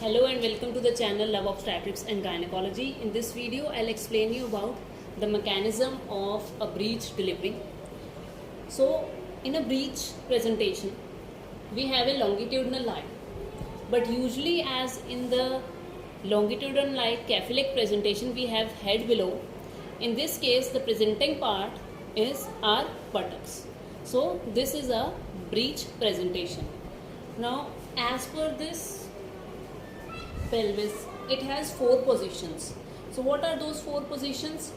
Hello and welcome to the channel Love Obstetrics and Gynecology. In this video, I'll explain you about the mechanism of a breech delivery. So, in a breech presentation, we have a longitudinal line, but usually as in the longitudinal line cephalic presentation, we have head below. In this case, the presenting part is our buttocks. So, this is a breech presentation. Now, as per this pelvis, it has four positions. So what are those four positions?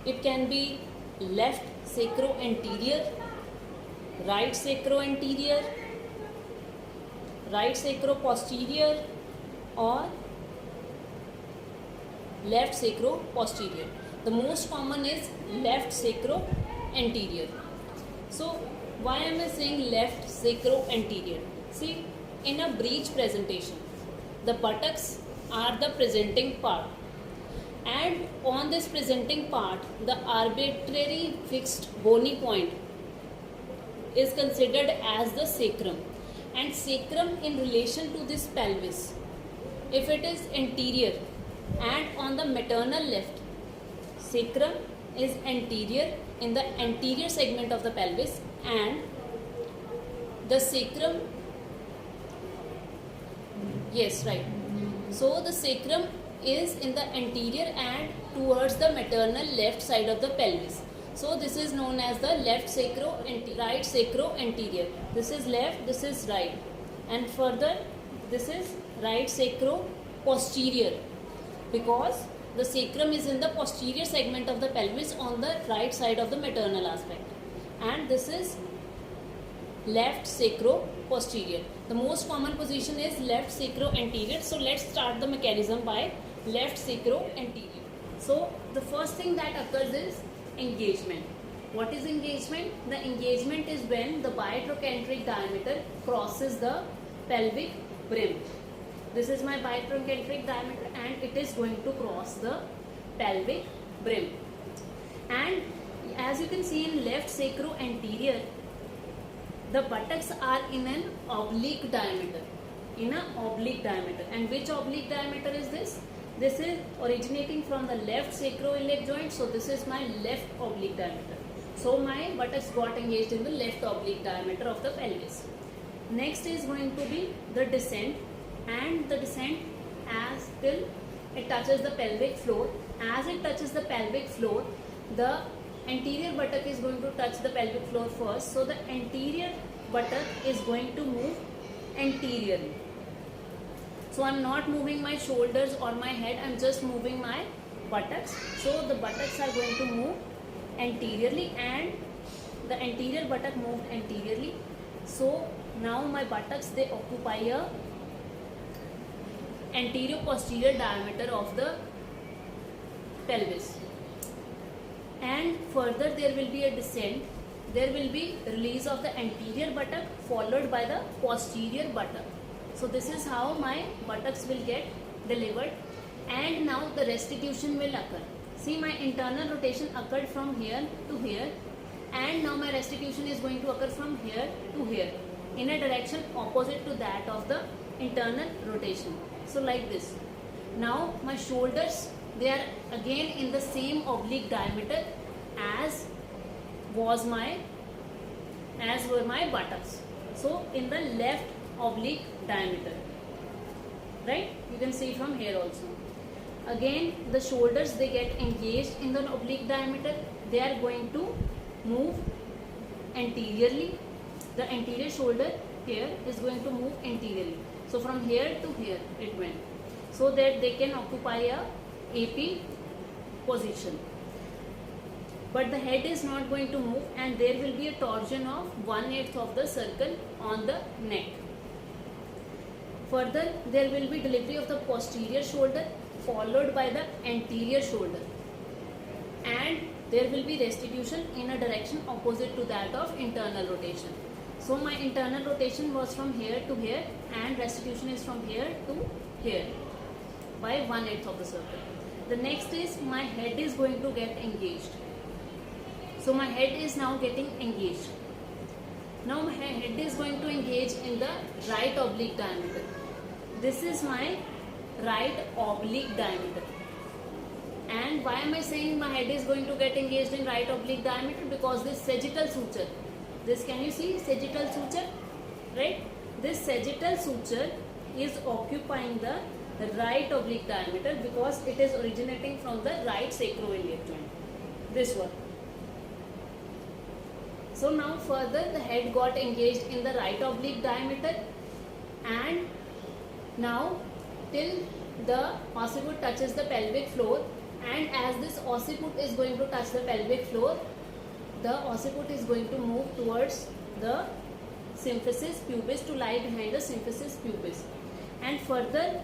It can be left sacro-anterior, right sacro-anterior, right sacro-posterior, or left sacro-posterior. The most common is left sacro-anterior. So why am I saying left sacro-anterior? See, in a breech presentation, the buttocks are the presenting part, and on this presenting part, the arbitrary fixed bony point is considered as the sacrum, and sacrum in relation to this pelvis, if it is anterior and on the maternal left, sacrum is anterior in the anterior segment of the pelvis, and the sacrum, yes, right. So the sacrum is in the anterior and towards the maternal left side of the pelvis. So this is known as the left right sacro-anterior. This is left, this is right, and further this is right sacro-posterior, because the sacrum is in the posterior segment of the pelvis on the right side of the maternal aspect, and this is left sacro-posterior. The most common position is left sacro-anterior. So let's start the mechanism by left sacro-anterior. So the first thing that occurs is engagement. What is engagement? The engagement is when the bitrochanteric diameter crosses the pelvic brim. This is my bitrochanteric diameter and it is going to cross the pelvic brim. And as you can see in left sacro-anterior, the buttocks are in an oblique diameter. And which oblique diameter is this? This is originating from the left sacroiliac joint. So this is my left oblique diameter. So my buttocks got engaged in the left oblique diameter of the pelvis. Next is going to be the descent, and the descent as till it touches the pelvic floor. As it touches the pelvic floor, the anterior buttock is going to touch the pelvic floor first. So the anterior buttock is going to move anteriorly. So I'm not moving my shoulders or my head, I'm just moving my buttocks. So the buttocks are going to move anteriorly, and the anterior buttock moved anteriorly. So now my buttocks, they occupy a anterior posterior diameter of the pelvis. And further there will be a descent. There will be release of the anterior buttock followed by the posterior buttock. So this is how my buttocks will get delivered, and now the restitution will occur. See, my internal rotation occurred from here to here, and now my restitution is going to occur from here to here in a direction opposite to that of the internal rotation. So like this. Now my shoulders, they are again in the same oblique diameter as were my buttocks. So in the left oblique diameter, right? You can see from here also. Again the shoulders, they get engaged in the oblique diameter. They are going to move anteriorly. The anterior shoulder here is going to move anteriorly. So from here to here it went, so that they can occupy a AP position. But the head is not going to move, and there will be a torsion of 1/8 of the circle on the neck. Further, there will be delivery of the posterior shoulder followed by the anterior shoulder, and there will be restitution in a direction opposite to that of internal rotation. So my internal rotation was from here to here, and restitution is from here to here by 1/8 of the circle. The next is my head is going to get engaged. So my head is now getting engaged. Now my head is going to engage in the right oblique diameter. this is my right oblique diameter. And why am I saying my head is going to get engaged in right oblique diameter? Because this sagittal suture, this, can you see sagittal suture, right? This sagittal suture is occupying the right oblique diameter because it is originating from the right sacroiliac joint, this one. So now further the head got engaged in the right oblique diameter, and now till the occiput touches the pelvic floor, and as this occiput is going to touch the pelvic floor, the occiput is going to move towards the symphysis pubis to lie behind the symphysis pubis, and further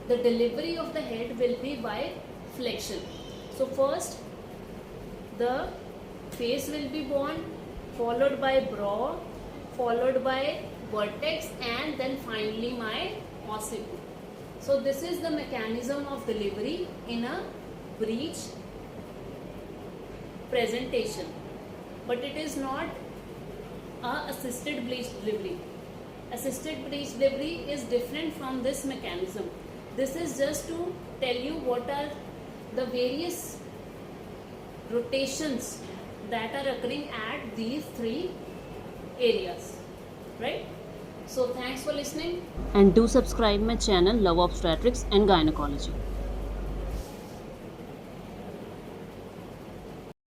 the delivery of the head will be by flexion. So first the face will be born, followed by brow, followed by vertex, and then finally my occiput. So this is the mechanism of delivery in a breech presentation, but it is not a assisted breech delivery. Assisted breech delivery is different from this mechanism. This is just to tell you what are the various rotations that are occurring at these three areas, right? So thanks for listening, And do subscribe my channel Love Obstetrics and Gynecology.